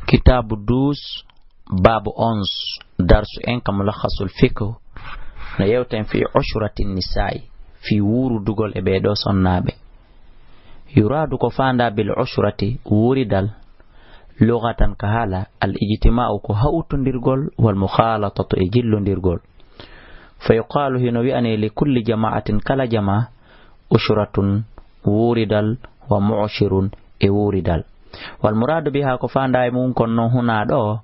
kitabu 12 babu 11 darsu en kam mulakhasul fiqh na yewten fi ushratin nisa'i fi wuru dugol e be do sonnabe yuradu ko fanda bil ushrati wuridal lughatan kahala al ijtima'u ko hawtondirgol wal mukhalatatu e jillondirgol fa yuqalu hino wi ani li kulli jama'atin kala jama'a ushratun wuridal wa mu'shirun e wuridal wal muradu biha ko fanda e mun kon non huna do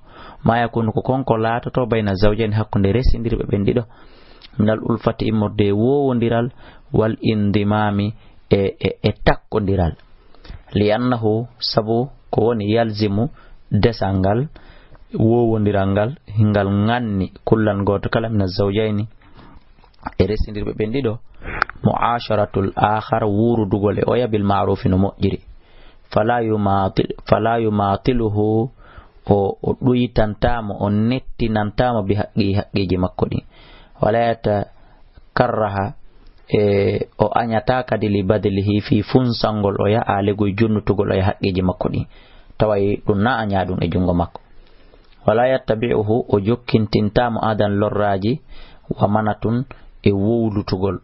ma yakunu ko konko latoto bayna zawjain hakkunde resindirbe ben dido minal ulfati immorde wowondiral wal indimami e takkondiral li annahu sabu ko woni yalzimu desangal wowondirangal hingal nganni kullan goto kala min zawjaini e resindirbe ben dido mu'asharatul akhar wurudugol e oya bil ma'ruf no mojjiri fala yumatiluhu o ɗuytantamo o nettinantamo bi haqqiji makko ɗi wala yata karraha o añata kadi li badlihi fi funsangol o yaha legoy junnutugol o haqqiji makko ɗi taway ɗum na aña ɗum e jungo makko wala yattabi'uhu o jokkintintamo adan lorraji wa manatun e wowlutugol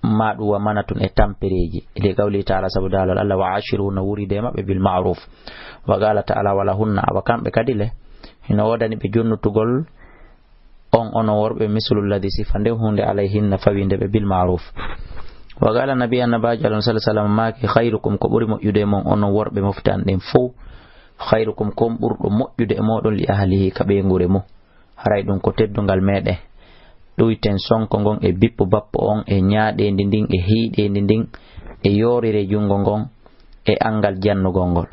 maɗu wa manatun e tampereji li qawli ta'ala sabu dalal Allah wa ashiruna wuride mabbe bil ma'ruf wa qala ta'ala wala hunna wa kambe kadile hino wodani be jonnutugol on ono worbe mislul ladhi sifande hunde alayhinna fawinde be bil ma'ruf wa qala nabi annabaji sallallahu alaihi wasallam maki khairukum ko buri mojude mon ono worbe moftan den fo khairukum kom burdo mojude e modon li ahlihi kabe ngure mo haray dum ko teddungal mede ɗuyten sonko ngon e bippo bappo on e ñaaɗendi ndin e hiiɗendi ndin e yorire jungo ngon e angal jannugol ngol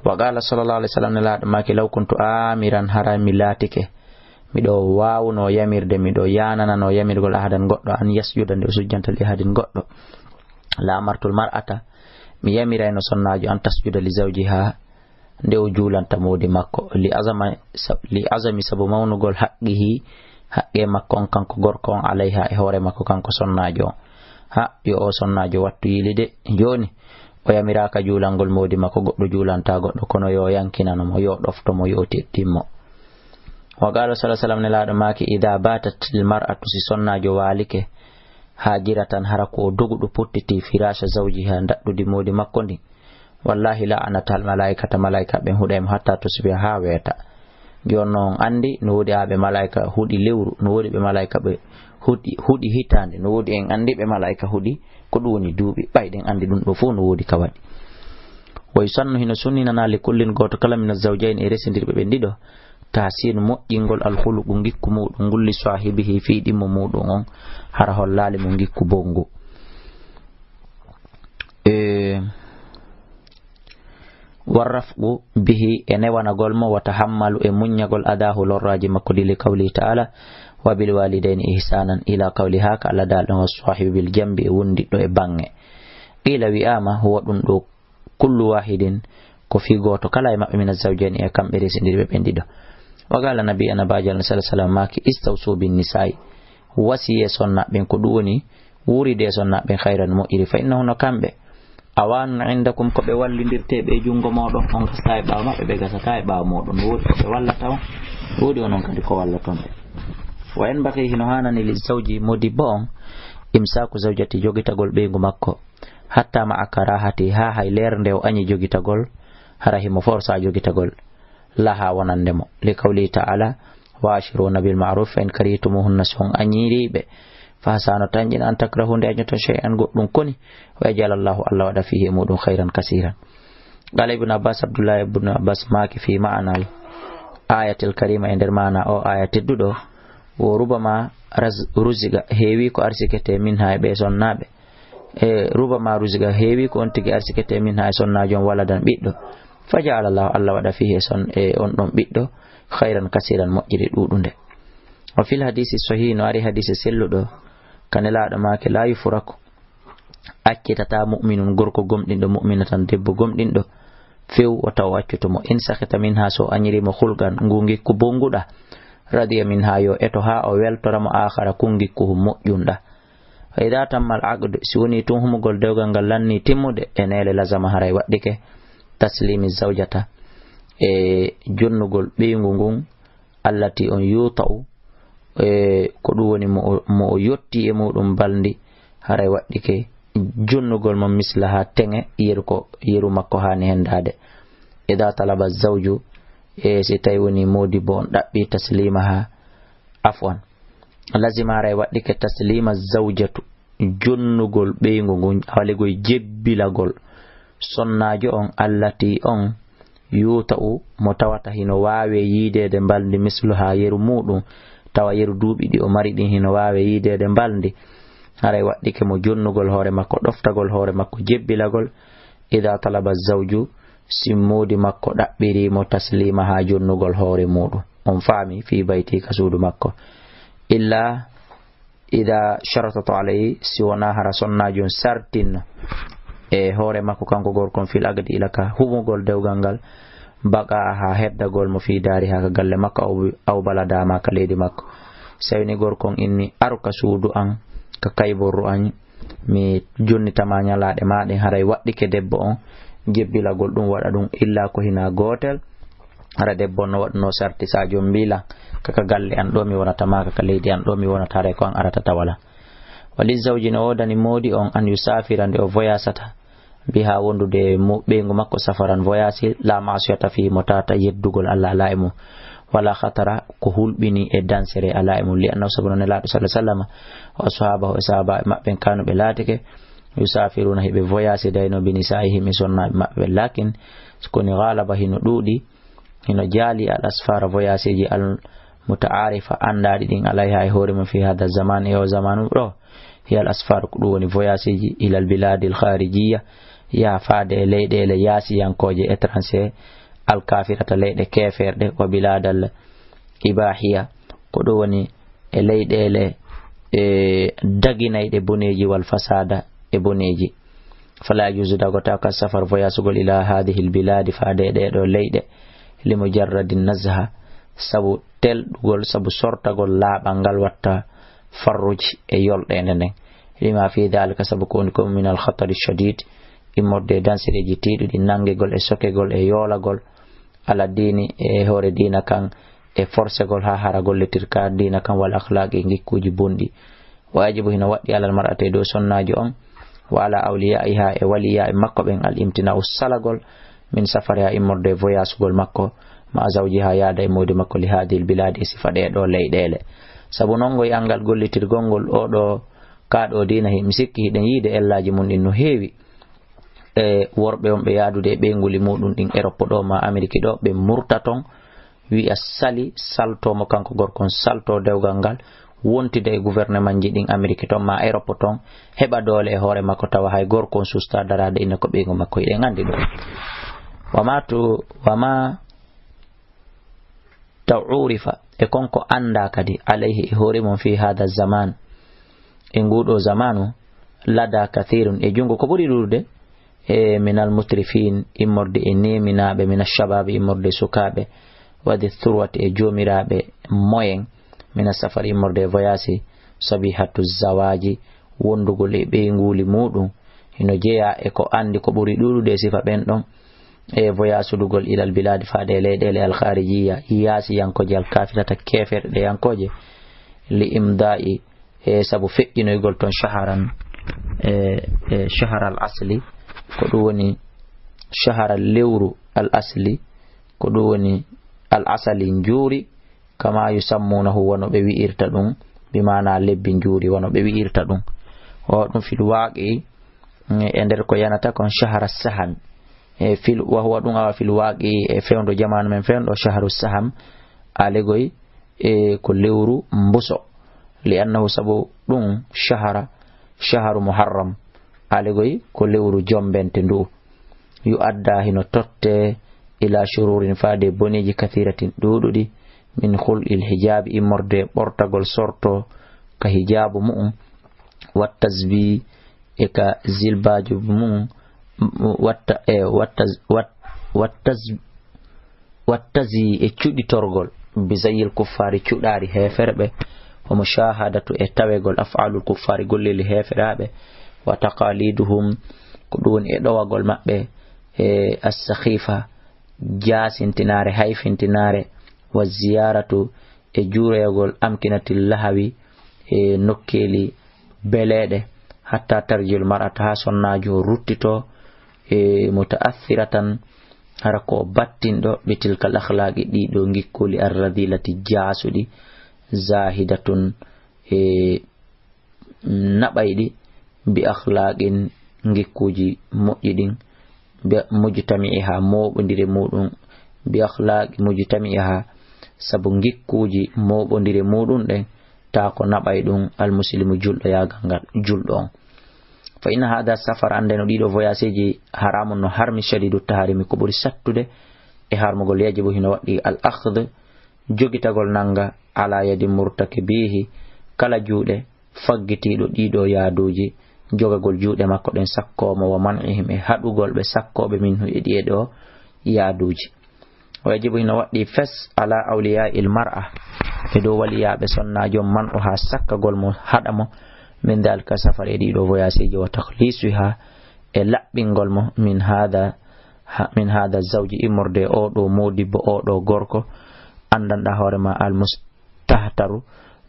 wa qala sallallahu alaihi wasallam nelaɗo maki law kuntu amiran hara mi laatike miɗo wawno yamirde miɗo yananano yamirgol ahadan goɗɗo an yasjuda nde o sujjantal ahadin goɗɗo la amartul mar'ata mi yamirayno sonnajo an tasjuda li zawjiha nde o julanta modi makko li azami sabu mawnugol haqqihi haqqe makko on kanko gorko on alayha e hoore makko kanko sonnajo yo o sonnajo wattu yilide joni o yamiraka julangol modi makko goɗɗo julanta goɗɗo kono yo yankinano mo yo ɗoftomo yo tettimmo wa qala sallallahu alaihi wasallam nelaɗo maki idha batat al mar'atu si sonnajo walike ha jiratan hara ko doguɗo pottiti firasha zawjiha daɗɗudi modi makko ndi wallahi la'anata al malaikata malaika ɓen huɗaymo hatta tusbiha ha weeta jonnon andi no wodi abe malaika hudi lewru no wodi be malaika be hudi hitande no wodi en andi be malaika hudi ko duni duubi bayden andi dum do fu no wodi kawadi way sannu hino sunnina na li kullin goto kala min zawjayn e resindirbe be ndido tasin moƴƴingol al khuluqu ngikku mudum ngulli sahibihi fi dimmo mudum on hara hollale mo ngikku bongo warrafqu bihi e newanagol mo wa tahammalu e muññagol adahu lorraji makko li qawli ta'ala wa bil walidayni ihsanan ila qawli haka ala dalɗon wa sahibi bil jambi e wondiɗɗo e bange qila wi'ama huwa ɗum ɗo kullu wahidin ko fi goto kala e maɓɓe min azawjani e kamɓe resindirɓe ɓen ɗiɗo wa qala nabi anabaji sallallahu alaihi wasallam maki istawsu bin nisa'i wasiye sonnaɓen ko ɗum woni wuride sonnaɓen khayran moƴƴiri fa innahunno kamɓe awan indakum ko be wallindirte be jungo modon on gasta e baaw mabbe be gasata e baaw modon wodi ko be wallata on wodi onon kadi ko wallaton be wa en baki hino hanani li zawji modi bon imsaku zawjati jogitagol be makko hatta ma akarahati ha hay lernde o anyi jogitagol harahi mo forsa jogitagol laha wonandemo li qawli ta'ala wa ashiruna bil ma'ruf in karitumuhunna son anyiribe fasano tanjin an takrahu nde añoto shay'an goɗɗum koni wa jalallahu Allah waɗa fihi muɗum khayran kasiran qala ibn abbas abdullah ibn abbas maki fi ma'anal ayatil karima e nder mana o aya tedduɗo wo rubama ruziga heewi ko arsikete min ha e ɓe sonnaɓe e rubama ruziga heewi ko on tigi arsikete min ha e sonnajo on waladan ɓiɗɗo fa jalallahu Allah waɗa fihi e on ɗon ɓiɗɗo khayran kasiran moƴƴiri ɗuɗunde wa fil hadisi sahih no ari hadisi selluɗo kanelaɗo make la yufraku accitata mu'minun gorko gomɗinɗo mu'minatan debbo gomɗinɗo few o taw accutumo in sakita min ha so anyirimo hulgan ngungikku bonguɗa radiya min ha yo eto ha o weltoramo akhara kungikku moƴƴunɗa fa ida tammal aqd si woni tun humugol dewgal ngal lanni timmude e nele lazama haray waɗɗike taslimi zawjata jonnugol ɓeygu ngun allati on yuta'u ko ɗum woni mo yotti e muɗum balndi haray waɗɗike jonnugol mo mislaha teŋe yeru makko hani hendade ida talaba zawju si tawi woni modi bo on ɗaɓɓi taslimaha afwan lazima haray waɗɗike taslima zawjatu jonnugol ɓeygu ngun hawaligoy jebbilagol sonnajo on allati on yuta'u mo tawata hino wawe yidede balndi misluha yeru muɗum tawa yeru duuɓi ɗi o mari ɗin hino wawe yidede balndi haray waɗɗike mo jonnugol hoore makko ɗoftagol hoore makko jebbilagol ida talaba zawju simmudi makko ɗaɓɓirimo taslima ha jonnugol hoore muɗum on faami fi bayti ka suudu makko illa ida sharatatu alayhi si wona hara sonnajon sartinno e hoore makko kanko gorkon fil agdi ilaka humugol dewgal ngal baka ha heddagol mo fi daari ha ka galle makko aw baladama ka leydi makko sawni gorkon inni aruka suudu an ka kayborru an mi jonnitama nyalaɗe maɗe haray waɗɗike debbo on jebbilagol ɗum waɗa ɗum illa ko hina gotel hara debbo no waɗno sarti sa jom mbila kaka galle an ɗo mi wonata ma kaka leydi an ɗo mi wonata haray ko an arata tawala wali zawji no wodani modi on an yusafira nde o voyasata biha wondude ɓeygu makko safaran voyasi la masiyata fi mo tata yeddugol Allah ala e mum wala khatara ko hulɓini e dansere ala e mum li annahu sabuna nelaɗo sallallahu alaihi wasallam wa sahabahu e sahaba maɓɓe kanu ɓe laatike yusafiruna heɓe voyasi dayno bini sa'ihim e sonnaɓe maɓɓe lakin koni galaba hino ɗuuɗi hino jaali al asfara voyasiji al muta'arifa andaɗi ɗin alayha e hoore mum fi hada zaman e o zamanu ɗo hiya al asfar ko ɗum woni voyasiji ilal biladi al kharijiyya ya faade e leyɗele yaasiyankoje étranger al kafirata leyɗe keferɗe wa biladal ibahiya ko ɗum woni e leyɗele daginayɗe boneji wal fasada e boneji fala yuzu dagota ka safar voyasugol ila hadihi al biladi faade e ɗeɗo leyɗe limujarradi nazha sabu telɗugol sabu sortagol laaɓal ngal watta farruji e yolɗede nden lima fi dalika sabu ko woni ko min al khatari shadid immorde dansireji tiiɗuɗi nangegol e sokegol e yoolagol ala dini e hoore dina kan e forcegol ha hara golletirka dina kan wal akhlaq e gikkuji bonɗi wajibu hino waɗɗi alal mar'ate dow sonnajo on wa ala awliyaiha e waliya e makko ɓen al imtina salagol min safari ha immorde voyasugol makko ma zawjiha yaada e modi makko li hadil biladi e sifa ɗeɗo leyɗele sabu nongo e angal gollitirgol ngol oɗo kaɗo dina mi sikki hiɗen yiide ellaji mum ɗin no heewi e worɓe on ɓe yaadude e ɓeyguli muɗum ɗin Europe ɗo ma Amérique ɗo ɓe murta ton wi'a sali saltomo kanko gorkon salto dewgal ngal wontide e gouvernement ji ɗin Amérique ton ma Europe ton heɓa doole e hoore makko tawa hay gorkon susta darade ina ko ɓeygu makko hiɗen andi ɗo wama ta'urifa e konko anda kadi alayhi e hoore mum fi hada zaman e nguɗo zamanu lada kathirun e jungo ko ɓuri ɗuɗude e minal mutrifin immorde e neminaɓe mina shababe immorde sukaɓe wadi thurwat e jomiraɓe moyen mina safar immorde voyasi sabihatu zawaji wondugol e ɓeyguli muɗum hino jeeya e ko andi ko ɓuri ɗuɗude sifa ɓen ɗon e voyasudugol ilal biladi faade leyɗele al kharijiyya yaasi yankoje al kafirata keferɗe yankoje li imda'i e sabu feƴƴinoygol ton shaharan shahara al asli ko ɗum woni shahara lewru al asli ko ɗum woni al asali njuuri kama yusammunahu wono ɓe wi'irta ɗum bimana lebbi njuuri wono ɓe wi'irta ɗum o ɗum fil waaqi e nder ko yanata kon shahara sahan e fil wa huwa ɗum awa fil waaqi e fewndo jamanu men fewndo shaharu saham alegoy e ko lewru mbuso li annahu sabu ɗum shaharu muharram alegoy ko lewru jombente ndu yu adda hino totte ila shururin faade boneji kathiratin ɗuɗuɗi min khul'il hijabi immorde ɓortagol sorto ka hijabu mu'um wattasbi e ka zilbaju mu'um wattazi e cuɗitorgol bizayil kuffari cuɗari heferɓe wa mushahadatu e tawegol af'alul kuffari golleli heferaɓe wa taqaliduhum ko ɗum e ɗowagol maɓɓe e as-sakhifa jasintinare hayfintinare wa ziyaratu e juureyagol amkinatil lahawi e nokkeli belede hatta tarjil mar'ata ha sonnajo ruttito e mutaathiratan harako battindo bitilkal akhlaqi dido gikkoli arradilati jasudi zahidatun e nabaydi bi akhlaqin gikkuji mojjidin bi mujtami'iha moɓodire muɗum bi akhlaqi mujtami'iha sabu gikkuji moɓodire muɗum ɗen ta ko naɓay ɗum almuslimu julɗo yagal ngal julɗo on fa inna hada safar ande no ɗiɗo voyage ji haramun no harmi shadidu taharimi ko ɓuri sattude e harmugol yajibu hino waɗɗi al akhdh jogitagol nanga ala yadi murtakibihi kala juuɗe faggitiɗo ɗiɗo yaaduji jogagol juuɗe makko ɗen sakkomo wa man'ihim e haɗugol ɓe sakkoɓe minhu e ɗiɗo yaaduji wa yajibu hino waɗɗi fes ala awliya il mar'a e dow waliyaɓe sonnajo man o ha sakkagol mo haɗamo min dalika safar e ɗiɗo voyage ji wa takhlisuha e laɓɓingol mo min hada zawji immorde oɗo modibbo oɗo gorko andanɗa hoorema almustahtaru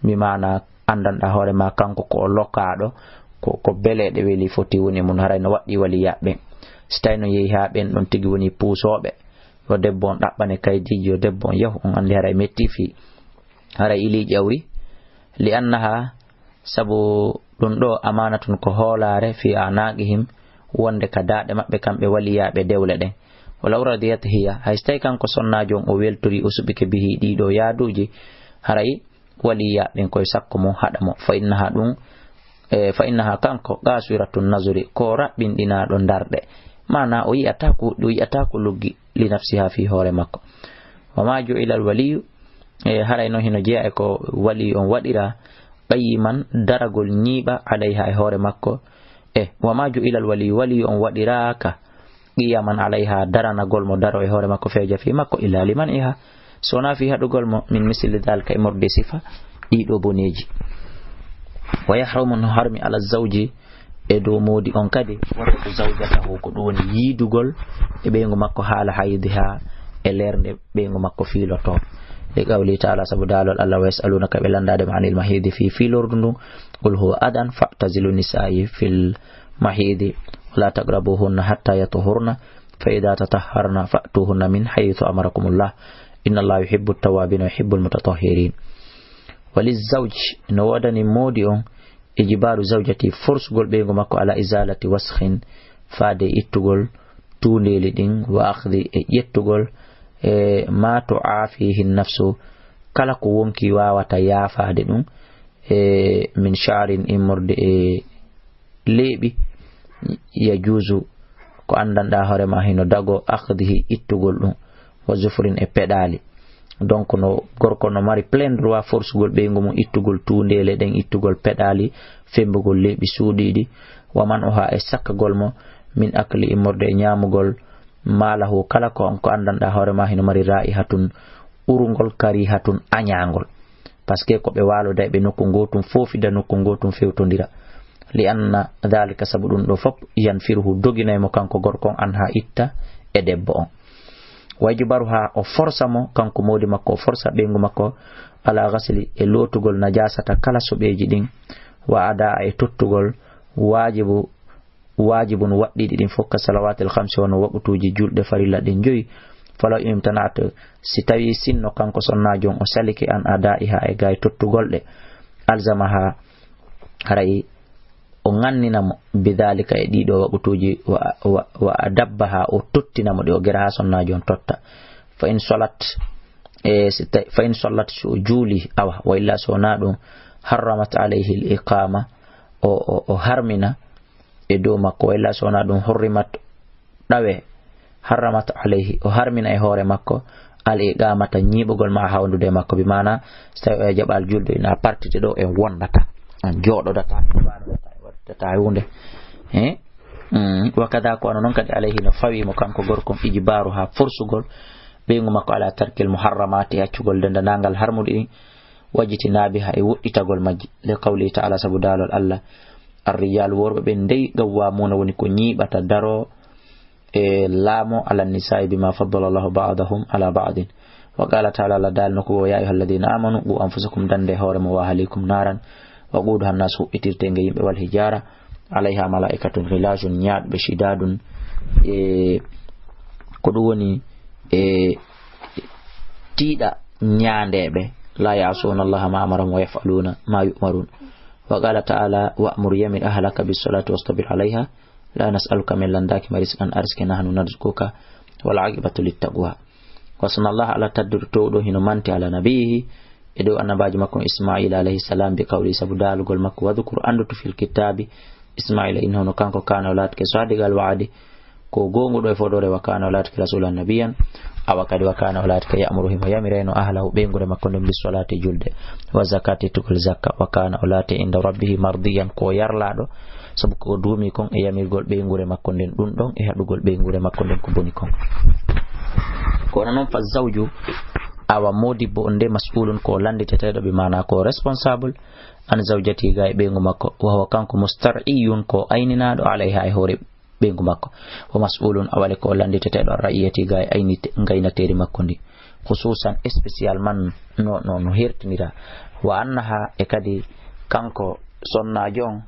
mi mana andanɗa hoorema kanko ko lokaɗo ko beleɗe weli foti woni mun haray no waɗɗi waliyaɓe so tawi no yeehi ha ɓen ɗon tigi woni puusoɓe yo debbo on ɗaɓɓane kaydiji yo debbo on yahu on andi haray metti fi haray ili ƴawri li annaha sabu ɗum ɗo amanatun ko hoolare fi anaqihim wonde ka daɗe maɓɓe kamɓe waliyaɓe dewle ɗen walaw radiyat hiya hay so tawi kanko sonnajo on o weltori o suɓike bihi ɗiɗo yaaduji haray waliyaɓen koye sakko mum haɗa mo fa innaha kanko qasiratun nazuri ko raɓɓinɗinaɗo darɗe mana o yi'ata ko luggi li nafsiha fi hoore makko wa ma ju'ila al waliyu haray no hino jeeya e ko wali on waɗira qayyiman daragol ñiiɓa alayha e hoore makko wa ma ju'ila al wali on waɗiraka qiyaman alayha daranagol mo daro e hoore makko feeja fi makko illa liman iha sona fi haɗugol mo min misli dalika e morde sifa ɗiɗo boneji wa yahrumu no harmi ala zawji e dow moodi on kadi waɗugo zawjatahu ko ɗum woni yiidugol e ɓeygu makko haala haydiha e lernde ɓeygu makko fiiloto li qawli ta'ala sabu dalol Allah wa yas'alunaka ɓe landade ma anil mahidi fi fiilordu ndun qul huwa adan fa'tazilu nisa'i fil mahidi wala taqrabuhunna hatta yatuhurna fa idha tatahharna fa'tuhunna min haythu amarakumullah inna Allah yuhibbu at-tawwabin wa yuhibbu al-mutatahhirin walizawj no wadani modi on ijibaru zawjati forsugol ɓeygu makko ala izalati waskhin faade ittugol tuundeli ɗin wa akhdhi e ƴettugol ma tu'afihi nafsu kala ko wonki wawata yaafade ɗum min sha'rin immorde e leeɓi yajuzu ko andanɗa hoorema hino dago akhdhihi ittugol ɗum wa zufrin e peɗali donc no gorko no mari plein droit forsugol ɓeygu mum ittugol tuundele ɗen ittugol peɗali fembugol leeɓi suuɗiɗi waman o ha e sakkagol mo min akli immorde e ñamugol malahu kala ko on ko andanɗa hoorema hino mari ra'ihatun urugol karihatun añagol par ce que ko ɓe waloda ɓe nokku gotum fofida nokku gotum fewtodira li anna dhalika sabu ɗum ɗo fop yanfiruhu doginaymo kanko gorko on an ha itta e debbo on wayjubaru ha o forsa mo kanko modi makko o forsa ɓeygu makko ala gasli e lotugol najasata kala soɓeji ɗin wa ada e tottugol wajibun waɗɗiɗi ɗin fokka salawatil khamsi wono waɓutuji julɗe farilla ɗin joyi falaw imtanat si tawi sinno kanko sonnajo on o saliki an adaiha e gay tottugol ɗe alzamaha haray o ganninamo bidalika e ɗiɗo waɓutuji wa adabbaha o tottinamo ɗe o gera ha sonnajo on totta fa in sallat so juuli awa wa illa sona ɗum harramat alayhi l iqama o harmina e dow makko wa illa sona ɗum hurrimat ɗawe harramat alayhi o harmina e hoore makko al iqamata ñiɓugol ma hawdude makko bi mana so tawi o jaɓal julde ina partite ɗo en wondata en joɗodata waɗata hunde wakada ko ano noon kadi alayhi no fawimo kanko gorko ijbaru ha forsugol ɓeygu makko ala tarkil muharramati accugol dendandangal harmude ɗin wajjitinabi ha e woɗɗitagol majji le qawli ta'ala sabu dalol Allah الرجال worɓe ɓe ndey gawwamuna woni ko ñiɓata daro lamo ala nisa'i bima faddala Allahu ba'dahum ala ba'din wa qala ta'ala la dal nako ya ayyuhalladhina amanu qu anfusakum dande hore mo wa ahlikum naran wa quduha an-nasu itirte nge yimbe wal hijara alayha malaikatun ghilazun nyaadbe shidadun ko dum woni tiida nyaandebe la ya'suna Allah ma amarahum wa yaf'aluna ma yu'marun wa qala ta'ala wa'mur yamin ahlaka bis salati wastabir alayha la nas'aluka min landaki mariskan arskina nahnu narzuquka wal 'aqibatu lit taqwa wa sallallahu ala taddur to do hino manti ala nabihi edo annabaji makko Ismail alayhi salam bi qawli sabdal gol makko wadhkur andu fil kitabi Ismail innahu kanko kana lat ke sadigal wa'di ko gongo do e fodore wa kana lat ke rasulan nabiyan awakadi wa kana lat ke ya'muruhum wa yamirayno ahlahu be ngure makko bis salati julde wa zakati tukul zakka wa kana ulati inda rabbih mardiyan ko yarlado sabu ko dumi kon e yamirgol be ngure makko den dun don e hadugol be ngure makko den ko boni kon ko non fa zawju awa modibo onde mas'ulun ko landitetedo be mana ko responsible an zawjati ga be ngumako wa huwa kanko mustar'iyun ko ayninado alayha ay hore be ngumako wa mas'ulun awale ko landitetedo ra'iyati ga ayni ngaynateri makko ndi khususan special man no hertinira wa annaha e kadi kanko sonna jon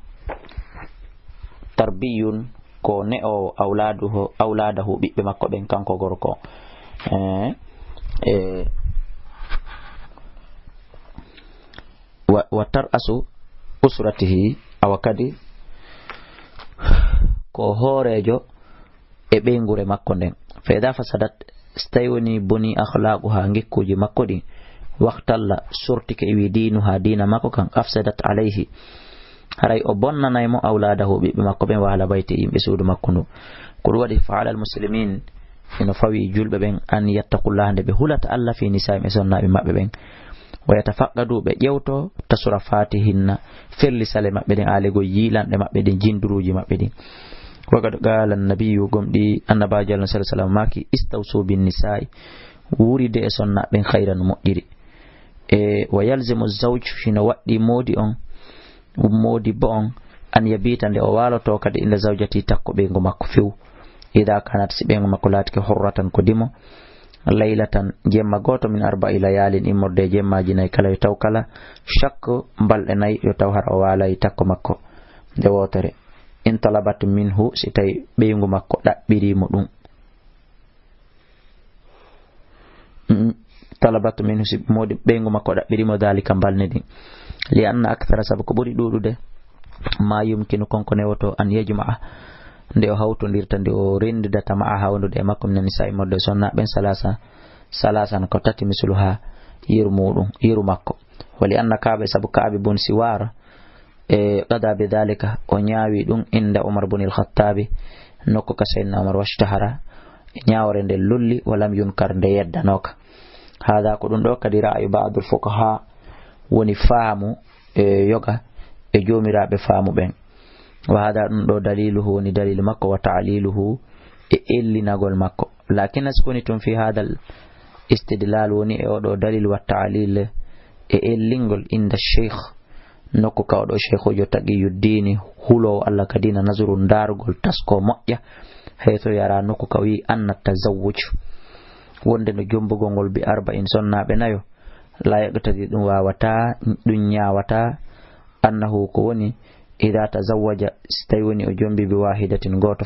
tarbiyun ko ne o awladahu bibbe makko ben kanko gorko wa tarasu usratihi awakadi ko horejo e bengure makko den fa idha fasadat stayoni boni akhlaquha ngikkuji makko din waqtalla surtike wi dinuha dina makko kan afsadat alayhi haray o bonnanay mo awladahu bibbe makko ben wala bayti yimbe suudu makko no ko wadi fa'ala al muslimin ino fawi julbe ben an yattaqullaha de be hulata alla fi nisa'i sunnabi mabbe ben wa yatafaqqadu be jewto tasurafatihinna felli sale mabbe den alego yilande mabbe den jinduruji mabbe den wagad qala an-nabiyyu gomdi annabaji sallallahu alaihi wasallam maki istawsu bin nisa'i wuride e sonna ben khairan mu'diri wa yalzimu az-zawj hina waddi modi bon an yabita nde o waloto kadi inda zawjati takko be ngo makko few ida kanat sibe ngo makko latke hurratan ko dimo laylatan jemma goto min 4 layalin immorde jemmaji nay kala taw kala shakko balde nay yo taw har o wala takko makko de wotere in talabat minhu sitay be ngo makko dabbiri mo dum talabat minhu si modi be ngo makko dabbiri mo dalika balnedi li anna akthara sabko buri dudude ma yumkinu konko newoto an yajma'a nde o hawtondirta nde o rendidata ma'a hawndude e makko min nisa'i modde sonna ben salasan ko tati misluha yiru makko wali anna kaabe sabu kaabe bun siwar qada bi dhalika o nyaawi dum inda Umar ibn al-Khattab nokko ka sayyidina Umar washtahara nyaawre nde lulli walam yunkar nde yeddanoka hada ko dum do kadi ra'ayu ba'd al-fuqaha woni faamu yoga e jomirabe faamu ben wa hada dum do daliluhu woni dalil makko wa ta'liluhu e ellinagol makko lakin askoni tum fi hadal istidlal woni e do dalil wa ta'lil e ellingol inda sheikh nokko kawdo sheikh jo taqiyuddin hulo alla kadina nazrun dargol tasko moƴƴa hayto yara nokko kawi anna tazawwuj wonde no jombugol ngol bi 40 sonnabe nayo la yaqtadi dum wawata dum nyaawata annahu ko woni idha tazawwaja stayuni o jombi bi wahidatin goto